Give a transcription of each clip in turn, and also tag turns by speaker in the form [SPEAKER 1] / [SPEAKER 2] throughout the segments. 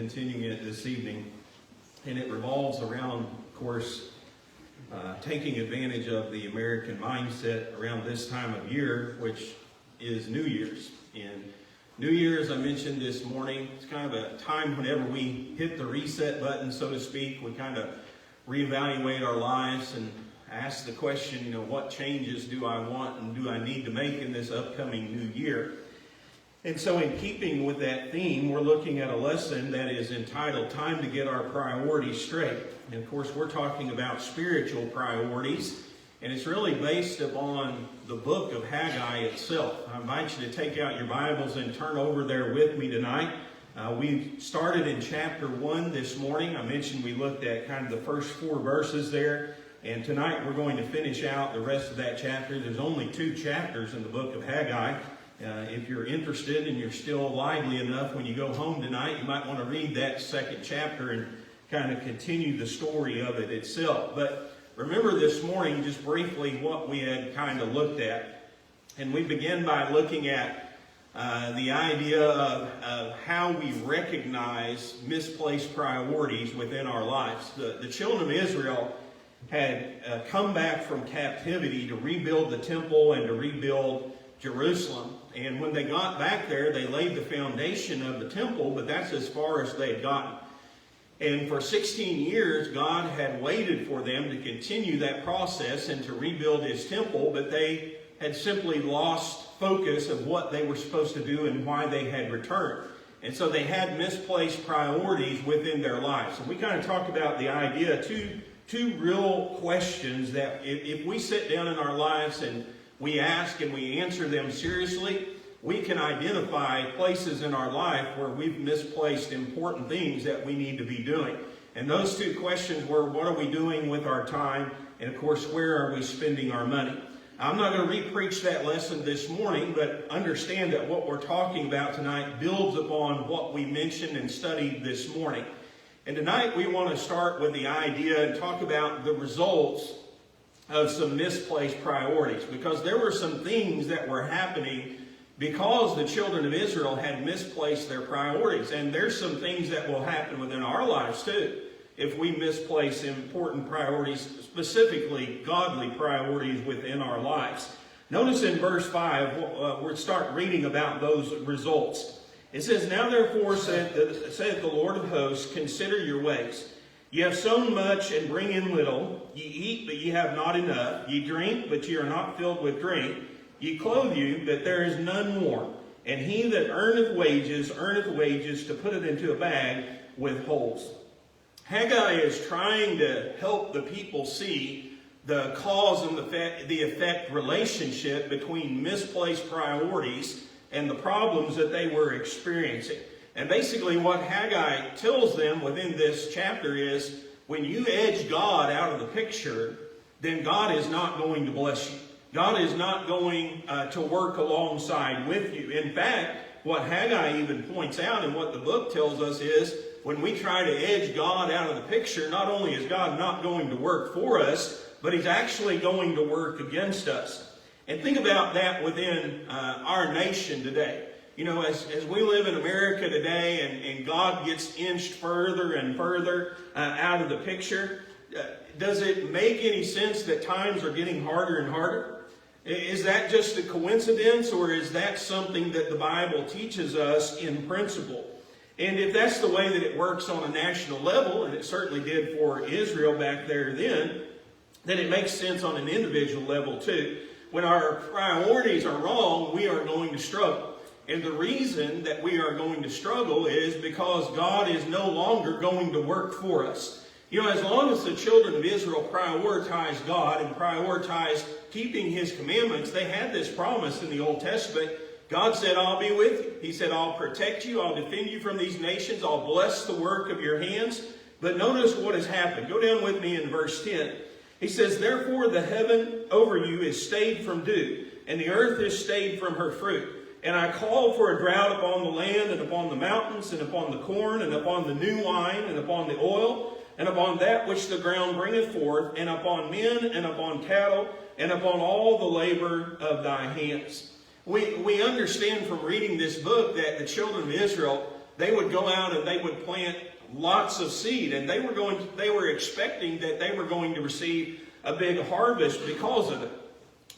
[SPEAKER 1] continuing it this evening. And it revolves around, of course, taking advantage of the American mindset around this time of year, which is New Year's. And New Year's, I mentioned this morning, it's kind of a time whenever we hit the reset button, so to speak. We kind of reevaluate our lives and ask the question, what changes do I want and do I need to make in this upcoming new year? And so in keeping with that theme, we're looking at a lesson that is entitled Time to Get Our Priorities Straight. And of course, we're talking about spiritual priorities, and it's really based upon the book of Haggai itself. I invite you to take out your Bibles and turn over there with me tonight. We started in chapter 1 this morning. I mentioned we looked at kind of the first 4 verses there. And tonight we're going to finish out the rest of that chapter. There's only 2 chapters in the book of Haggai. If you're interested and you're still lively enough when you go home tonight, you might want to read that 2nd chapter and kind of continue the story of it itself. But remember this morning, just briefly, what we had kind of looked at. And we began by looking at the idea of how we recognize misplaced priorities within our lives. The children of Israel had come back from captivity to rebuild the temple and to rebuild Jerusalem. And when they got back there, they laid the foundation of the temple, but that's as far as they had gotten. And for 16 years, God had waited for them to continue that process and to rebuild His temple, but they had simply lost focus of what they were supposed to do and why they had returned. And so they had misplaced priorities within their lives. And we kind of talked about the idea, two real questions that if we sit down in our lives and we ask and we answer them seriously, we can identify places in our life where we've misplaced important things that we need to be doing. And those 2 questions were, what are we doing with our time? And of course, where are we spending our money? I'm not going to re-preach that lesson this morning, but understand that what we're talking about tonight builds upon what we mentioned and studied this morning. And tonight we want to start with the idea and talk about the results of some misplaced priorities, because there were some things that were happening because the children of Israel had misplaced their priorities. And there's some things that will happen within our lives too if we misplace important priorities, specifically godly priorities within our lives. Notice in verse 5, we'll start reading about those results. It says, Now therefore, saith the Lord of hosts, consider your ways. Ye have sown much and bring in little. Ye eat, but ye have not enough. Ye drink, but ye are not filled with drink. Ye clothe you, but there is none warm. And he that earneth wages to put it into a bag with holes. Haggai is trying to help the people see the cause and the effect relationship between misplaced priorities and the problems that they were experiencing. And basically what Haggai tells them within this chapter is, when you edge God out of the picture, then God is not going to bless you. God is not going to work alongside with you. In fact, what Haggai even points out and what the book tells us is, when we try to edge God out of the picture, not only is God not going to work for us, but He's actually going to work against us. And think about that within our nation today. As we live in America today and God gets inched further and further out of the picture, does it make any sense that times are getting harder and harder? Is that just a coincidence, or is that something that the Bible teaches us in principle? And if that's the way that it works on a national level, and it certainly did for Israel back there then it makes sense on an individual level too. When our priorities are wrong, we are going to struggle. And the reason that we are going to struggle is because God is no longer going to work for us. As long as the children of Israel prioritized God and prioritized keeping His commandments, they had this promise in the Old Testament. God said, I'll be with you. He said, I'll protect you. I'll defend you from these nations. I'll bless the work of your hands. But notice what has happened. Go down with me in verse 10. He says, Therefore the heaven over you is stayed from dew, and the earth is stayed from her fruit. And I called for a drought upon the land, and upon the mountains, and upon the corn, and upon the new wine, and upon the oil, and upon that which the ground bringeth forth, and upon men, and upon cattle, and upon all the labor of thy hands. We understand from reading this book that the children of Israel, they would go out and they would plant lots of seed, and they were expecting that they were going to receive a big harvest because of it.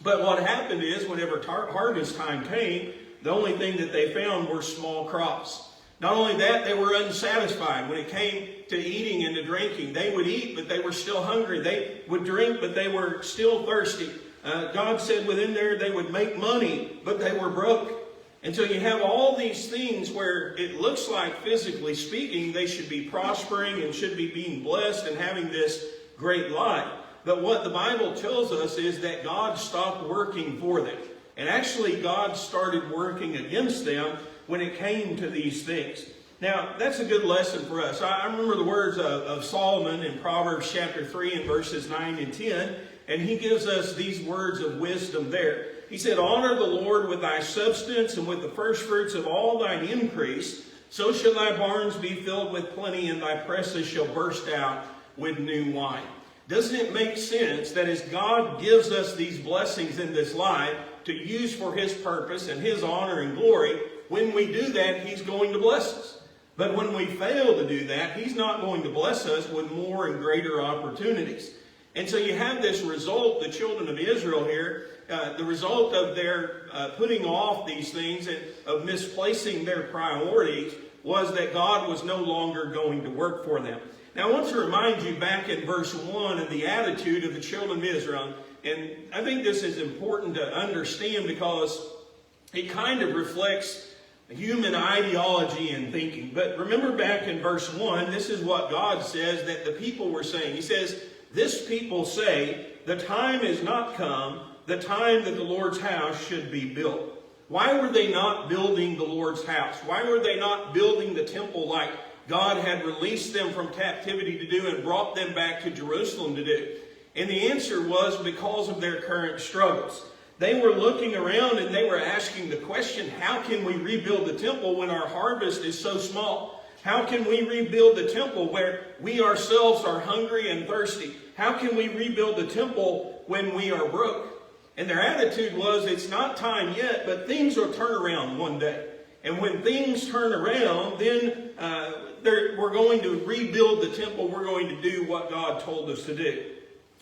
[SPEAKER 1] But what happened is, whenever harvest time came, the only thing that they found were small crops. Not only that, they were unsatisfied. When it came to eating and to drinking, they would eat, but they were still hungry. They would drink, but they were still thirsty. God said within there they would make money, but they were broke. And so you have all these things where it looks like, physically speaking, they should be prospering and should be being blessed and having this great life. But what the Bible tells us is that God stopped working for them. And actually, God started working against them when it came to these things. Now, that's a good lesson for us. I remember the words of Solomon in Proverbs chapter 3 and verses 9 and 10. And he gives us these words of wisdom there. He said, "Honor the Lord with thy substance and with the first fruits of all thine increase. So shall thy barns be filled with plenty, and thy presses shall burst out with new wine." Doesn't it make sense that as God gives us these blessings in this life to use for His purpose and His honor and glory, when we do that, He's going to bless us. But when we fail to do that, He's not going to bless us with more and greater opportunities. And so you have this result, the children of Israel here, the result of their putting off these things and of misplacing their priorities was that God was no longer going to work for them. Now I want to remind you back in verse 1 of the attitude of the children of Israel. And I think this is important to understand because it kind of reflects human ideology and thinking. But remember back in verse 1, this is what God says that the people were saying. He says, "This people say, the time is not come, the time that the Lord's house should be built." Why were they not building the Lord's house? Why were they not building the temple like God had released them from captivity to do and brought them back to Jerusalem to do? And the answer was because of their current struggles. They were looking around and they were asking the question, how can we rebuild the temple when our harvest is so small? How can we rebuild the temple where we ourselves are hungry and thirsty? How can we rebuild the temple when we are broke? And their attitude was, it's not time yet, but things will turn around one day. And when things turn around, then we're going to rebuild the temple. We're going to do what God told us to do.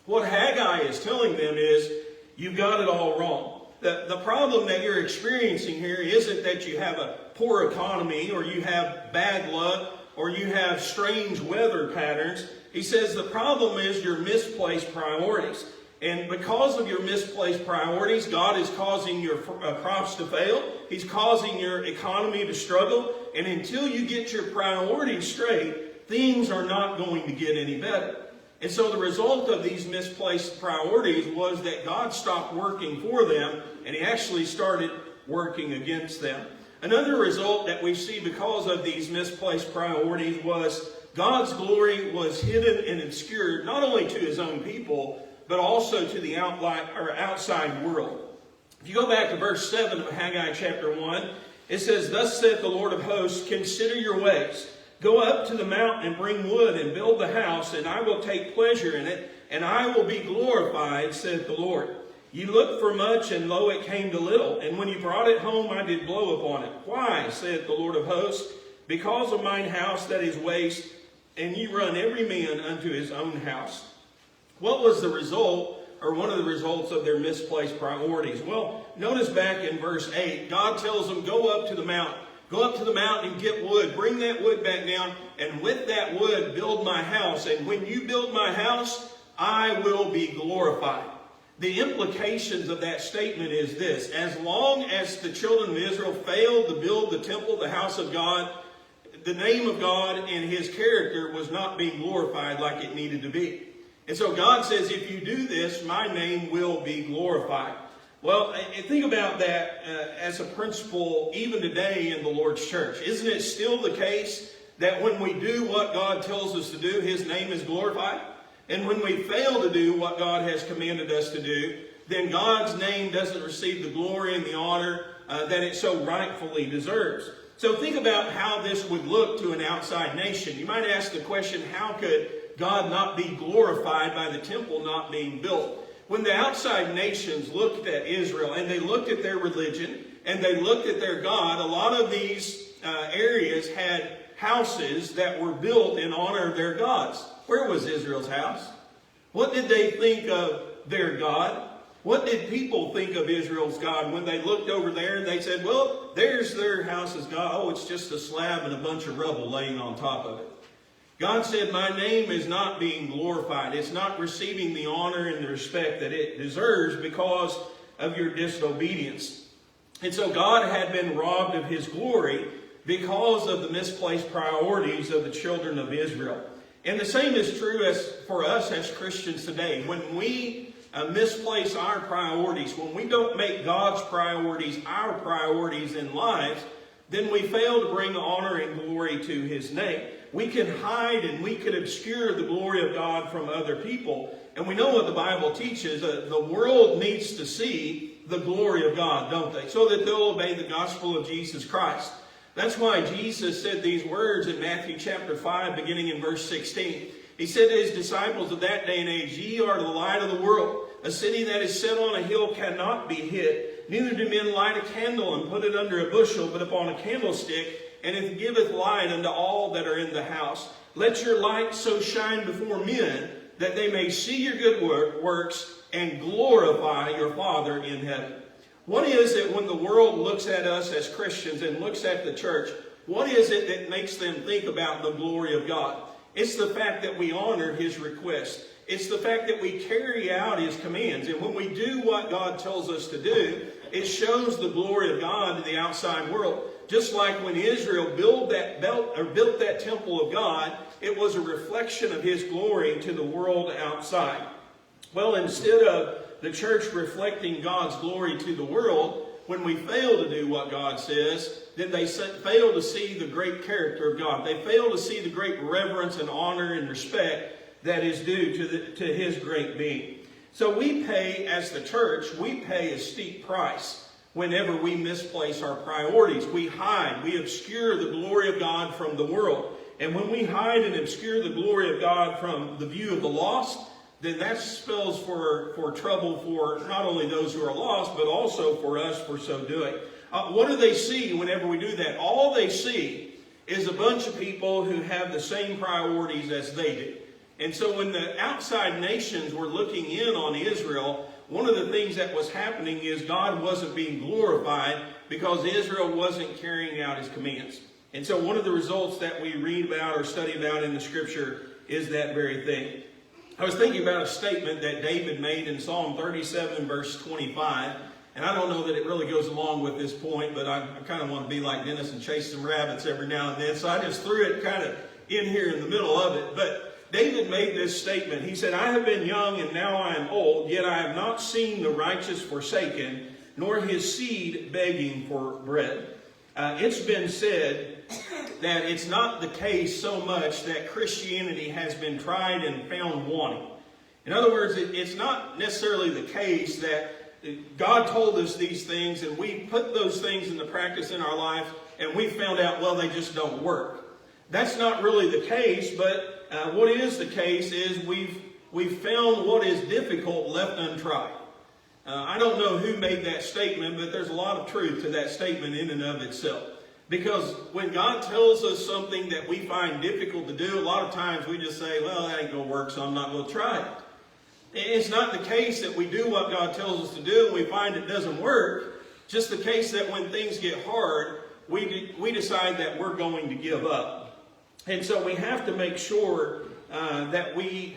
[SPEAKER 1] What Haggai is telling them is, you've got it all wrong. The problem that you're experiencing here isn't that you have a poor economy or you have bad luck or you have strange weather patterns. He says the problem is your misplaced priorities. And because of your misplaced priorities, God is causing your crops to fail. He's causing your economy to struggle. And until you get your priorities straight, things are not going to get any better. And so the result of these misplaced priorities was that God stopped working for them, and He actually started working against them. Another result that we see because of these misplaced priorities was God's glory was hidden and obscured, not only to His own people, but also to the outside world. If you go back to verse 7 of Haggai chapter 1, it says, "Thus saith the Lord of hosts, consider your ways. Go up to the mountain and bring wood and build the house, and I will take pleasure in it, and I will be glorified, saith the Lord. Ye looked for much, and lo, it came to little. And when ye brought it home, I did blow upon it. Why, saith the Lord of hosts? Because of mine house that is waste, and ye run every man unto his own house." What was the result, or one of the results of their misplaced priorities? Well, notice back in verse 8, God tells them, go up to the mountain. Go up to the mountain and get wood. Bring that wood back down, and with that wood build my house. And when you build my house, I will be glorified. The implications of that statement is this: as long as the children of Israel failed to build the temple, the house of God, the name of God and His character was not being glorified like it needed to be. And so God says, if you do this, my name will be glorified. Well, think about that as a principle even today in the Lord's church. Isn't it still the case that when we do what God tells us to do, His name is glorified? And when we fail to do what God has commanded us to do, then God's name doesn't receive the glory and the honor that it so rightfully deserves. So think about how this would look to an outside nation. You might ask the question, how could God not be glorified by the temple not being built? When the outside nations looked at Israel and they looked at their religion and they looked at their God, a lot of these areas had houses that were built in honor of their gods. Where was Israel's house? What did they think of their God? What did people think of Israel's God when they looked over there and they said, well, there's their house's God. Oh, it's just a slab and a bunch of rubble laying on top of it. God said, my name is not being glorified. It's not receiving the honor and the respect that it deserves because of your disobedience. And so God had been robbed of his glory because of the misplaced priorities of the children of Israel. And the same is true as for us as Christians today. When we misplace our priorities, when we don't make God's priorities our priorities in life, then we fail to bring honor and glory to his name. We can hide and we can obscure the glory of God from other people. And we know what the Bible teaches. The world needs to see the glory of God, don't they? So that they'll obey the gospel of Jesus Christ. That's why Jesus said these words in Matthew chapter 5, beginning in verse 16. He said to his disciples of that day and age, ye are the light of the world. A city that is set on a hill cannot be hid. Neither do men light a candle and put it under a bushel, but upon a candlestick, and it giveth light unto all that are in the house. Let your light so shine before men, that they may see your good works and glorify your Father in heaven. What is it when the world looks at us as Christians and looks at the church? What is it that makes them think about the glory of God? It's the fact that we honor his request. It's the fact that we carry out his commands. And when we do what God tells us to do, it shows the glory of God to the outside world. Just like when Israel built that temple of God, it was a reflection of his glory to the world outside. Well, instead of the church reflecting God's glory to the world, when we fail to do what God says, then they fail to see the great character of God. They fail to see the great reverence and honor and respect that is due to his great being. So we pay, as the church, we pay a steep price whenever we misplace our priorities. We hide, we obscure the glory of God from the world. And when we hide and obscure the glory of God from the view of the lost, then that spells for trouble for not only those who are lost, but also for us for so doing. What do they see whenever we do that? All they see is a bunch of people who have the same priorities as they do. And so when the outside nations were looking in on Israel, one of the things that was happening is God wasn't being glorified because Israel wasn't carrying out his commands. And so one of the results that we read about or study about in the scripture is that very thing. I was thinking about a statement that David made in Psalm 37, verse 25. And I don't know that it really goes along with this point, but I kind of want to be like Dennis and chase some rabbits every now and then. So I just threw it kind of in here in the middle of it. But David made this statement. He said, I have been young and now I am old, yet I have not seen the righteous forsaken, nor his seed begging for bread. It's been said that it's not the case so much that Christianity has been tried and found wanting. In other words, it's not necessarily the case that God told us these things and we put those things into practice in our life and we found out, well, they just don't work. That's not really the case, but what is the case is we've found what is difficult left untried. I don't know who made that statement, but there's a lot of truth to that statement in and of itself. Because when God tells us something that we find difficult to do, a lot of times we just say, well, that ain't going to work, so I'm not going to try it. It's not the case that we do what God tells us to do and we find it doesn't work. Just the case that when things get hard, we decide that we're going to give up. And so we have to make sure that we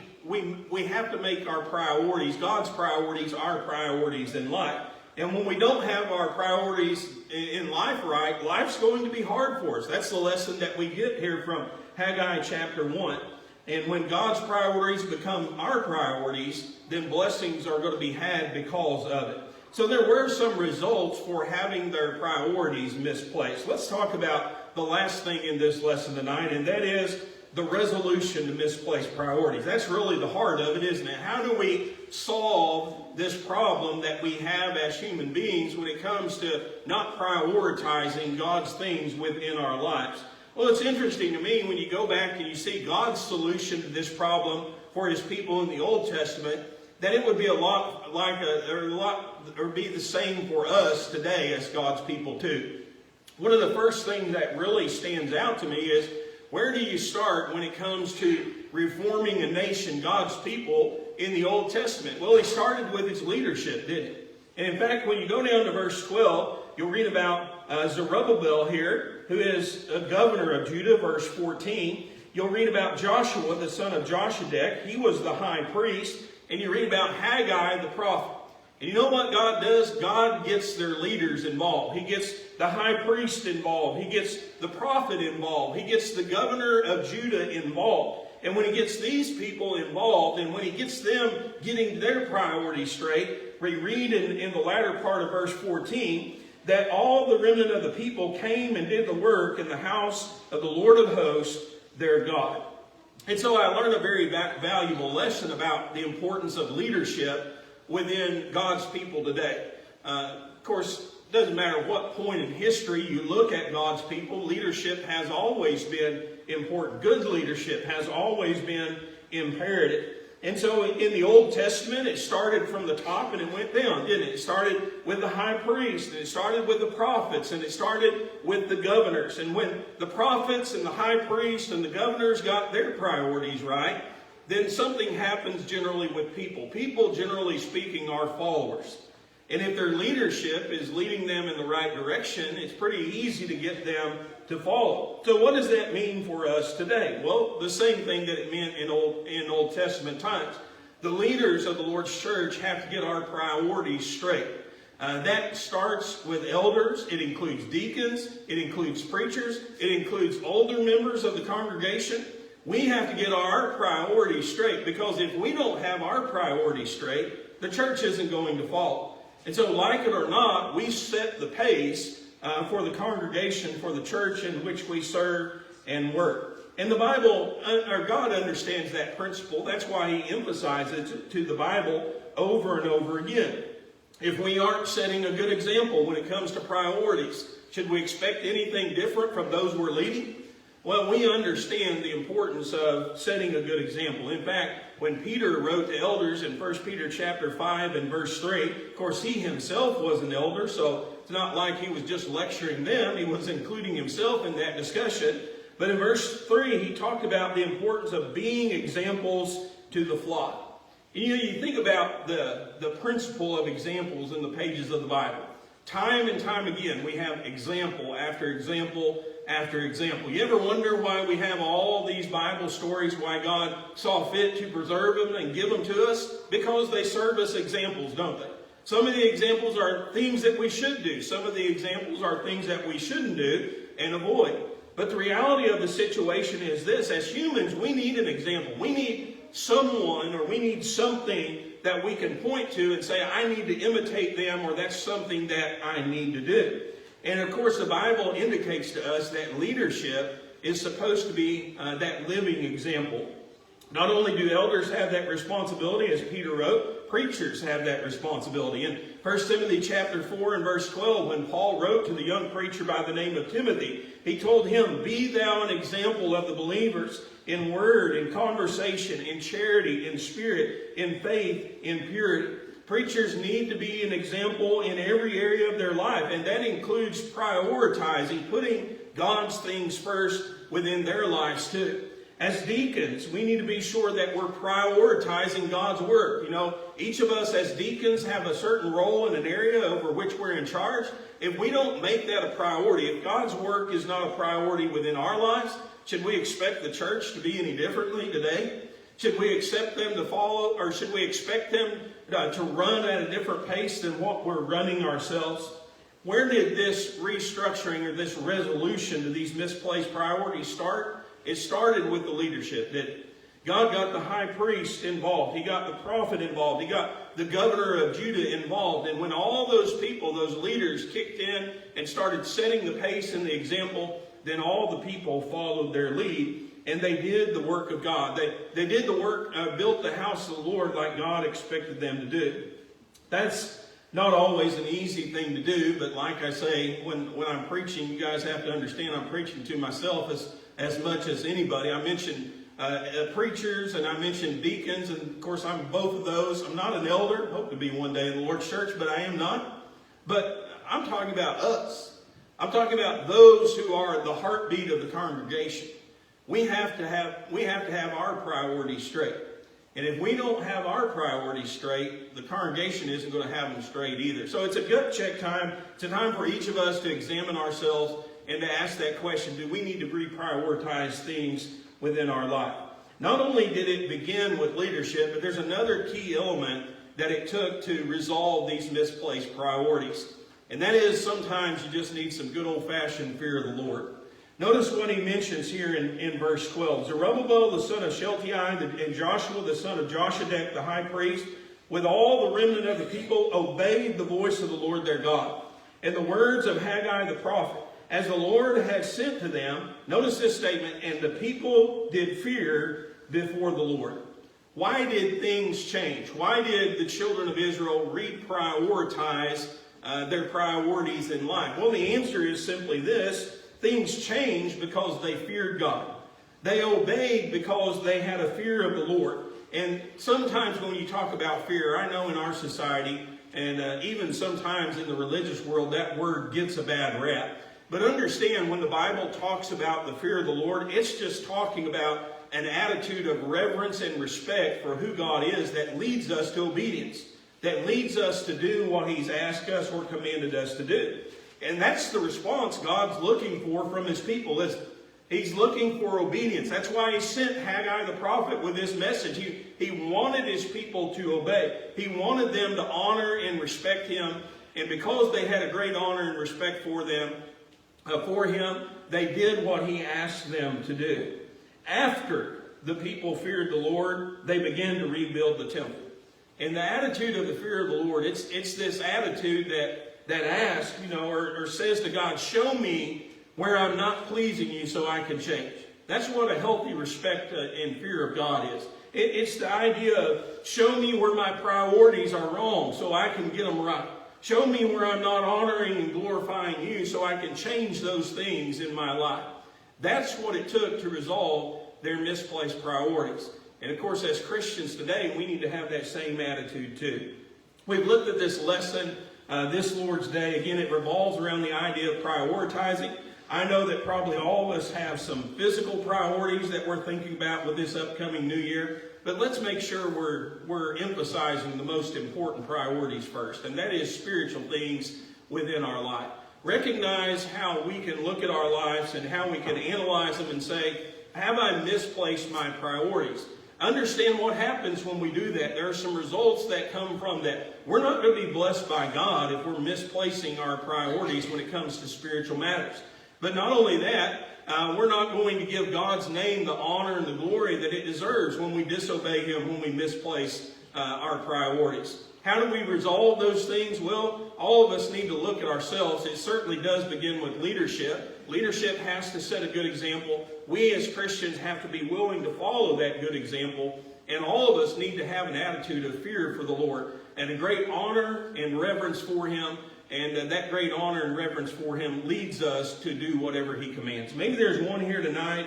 [SPEAKER 1] have to make our priorities, God's priorities, our priorities in life. And when we don't have our priorities in life right, life's going to be hard for us. That's the lesson that we get here from Haggai chapter 1. And when God's priorities become our priorities, then blessings are going to be had because of it. So there were some results for having their priorities misplaced. Let's talk about the last thing in this lesson tonight, and that is the resolution to misplaced priorities. That's really the heart of it, isn't it? How do we solve this problem that we have as human beings when it comes to not prioritizing God's things within our lives? Well, it's interesting to me when you go back and you see God's solution to this problem for his people in the Old Testament, that it would be be the same for us today as God's people too. One of the first things that really stands out to me is where do you start when it comes to reforming a nation, God's people, in the Old Testament? Well, he started with its leadership, didn't he? And in fact, when you go down to verse 12, you'll read about Zerubbabel here, who is a governor of Judah, verse 14. You'll read about Joshua, the son of Joshadek. He was the high priest. And you read about Haggai, the prophet. And you know what God does? God gets their leaders involved. He gets the high priest involved. He gets the prophet involved. He gets the governor of Judah involved. And when he gets these people involved, and when he gets them getting their priorities straight, we read in the latter part of verse 14, that all the remnant of the people came and did the work in the house of the Lord of hosts, their God. And so I learned a very valuable lesson about the importance of leadership within God's people today. Of course, it doesn't matter what point in history you look at God's people, leadership has always been important. Good leadership has always been imperative. And so in the Old Testament, it started from the top and it went down, didn't it? It started with the high priest, and it started with the prophets, and it started with the governors. And when the prophets and the high priest and the governors got their priorities right, then something happens generally with people. People, generally speaking, are followers. And if their leadership is leading them in the right direction, it's pretty easy to get them to follow. So what does that mean for us today? Well, the same thing that it meant in Old Testament times. The leaders of the Lord's church have to get our priorities straight. That starts with elders. It includes deacons. It includes preachers. It includes older members of the congregation. We have to get our priorities straight, because if we don't have our priorities straight, the church isn't going to follow. And so, like it or not, we set the pace for the congregation, for the church in which we serve and work. And the Bible, or God understands that principle. That's why he emphasizes it to the Bible over and over again. If we aren't setting a good example when it comes to priorities, should we expect anything different from those we're leading? Well, we understand the importance of setting a good example. In fact, when Peter wrote to elders in 1 Peter chapter 5 and verse 3, of course, he himself was an elder, so it's not like he was just lecturing them. He was including himself in that discussion. But in verse 3, he talked about the importance of being examples to the flock. You think about the principle of examples in the pages of the Bible. Time and time again, we have example after example after example. You ever wonder why we have all these Bible stories, why God saw fit to preserve them and give them to us? Because they serve us examples, don't they? Some of the examples are things that we should do. Some of the examples are things that we shouldn't do and avoid. But the reality of the situation is this: as humans, we need an example. We need someone, or we need something that we can point to and say, I need to imitate them, or that's something that I need to do. And of course, the Bible indicates to us that leadership is supposed to be that living example. Not only do elders have that responsibility, as Peter wrote, preachers have that responsibility. In 1 Timothy chapter 4 and verse 12, when Paul wrote to the young preacher by the name of Timothy, he told him, be thou an example of the believers in word, in conversation, in charity, in spirit, in faith, in purity. Preachers need to be an example in every area of their life, and that includes prioritizing, putting God's things first within their lives too. As deacons, we need to be sure that we're prioritizing God's work. You know, each of us as deacons have a certain role in an area over which we're in charge. If we don't make that a priority, if God's work is not a priority within our lives, should we expect the church to be any differently today? Should we accept them to follow, or should we expect them to run at a different pace than what we're running ourselves? Where did this restructuring or this resolution to these misplaced priorities start? It started with the leadership, didn't it? God got the high priest involved. He got the prophet involved. He got the governor of Judah involved. And when all those people, those leaders, kicked in and started setting the pace and the example, then all the people followed their lead, and they did the work of God. They did the work, built the house of the Lord like God expected them to do. That's not always an easy thing to do, but like I say, when I'm preaching, you guys have to understand I'm preaching to myself as much as anybody. I mentioned preachers, and I mentioned deacons, and of course I'm both of those. I'm not an elder, hope to be one day in the Lord's church, but I am not. But I'm talking about us. I'm talking about those who are the heartbeat of the congregation. we have to have our priorities straight. And if we don't have our priorities straight, the congregation isn't going to have them straight either. So it's a gut check time. It's a time for each of us to examine ourselves and to ask that question, do we need to reprioritize things within our life? Not only did it begin with leadership, but there's another key element that it took to resolve these misplaced priorities. And that is, sometimes you just need some good old-fashioned fear of the Lord. Notice what he mentions here in verse 12. Zerubbabel the son of Shealtiel and Joshua the son of Joshadek the high priest, with all the remnant of the people, obeyed the voice of the Lord their God, and the words of Haggai the prophet, as the Lord had sent to them. Notice this statement, and the people did fear before the Lord. Why did things change? Why did the children of Israel reprioritize their priorities in life? Well, the answer is simply this. Things changed because they feared God. They obeyed because they had a fear of the Lord. And sometimes when you talk about fear, I know in our society, and even sometimes in the religious world, that word gets a bad rap. But understand, when the Bible talks about the fear of the Lord, it's just talking about an attitude of reverence and respect for who God is that leads us to obedience, that leads us to do what he's asked us or commanded us to do. And that's the response God's looking for from his people. He's looking for obedience. That's why he sent Haggai the prophet with this message. He wanted his people to obey. He wanted them to honor and respect him. And because they had a great honor and respect for him, they did what he asked them to do. After the people feared the Lord, they began to rebuild the temple. And the attitude of the fear of the Lord, it's this attitude that asks, or says to God, show me where I'm not pleasing you so I can change. That's what a healthy respect and fear of God is. It's the idea of show me where my priorities are wrong so I can get them right. Show me where I'm not honoring and glorifying you so I can change those things in my life. That's what it took to resolve their misplaced priorities. And of course, as Christians today, we need to have that same attitude too. We've looked at this lesson this Lord's Day. Again, it revolves around the idea of prioritizing. I know that probably all of us have some physical priorities that we're thinking about with this upcoming new year. But let's make sure we're emphasizing the most important priorities first. And that is spiritual things within our life. Recognize how we can look at our lives and how we can analyze them and say, have I misplaced my priorities? Understand what happens when we do that. There are some results that come from that. We're not going to be blessed by God if we're misplacing our priorities when it comes to spiritual matters. But not only that, we're not going to give God's name the honor and the glory that it deserves when we disobey him, when we misplace our priorities. How do we resolve those things? Well, all of us need to look at ourselves. It certainly does begin with leadership. Leadership has to set a good example. We as Christians have to be willing to follow that good example. And all of us need to have an attitude of fear for the Lord and a great honor and reverence for him. And that great honor and reverence for him leads us to do whatever he commands. Maybe there's one here tonight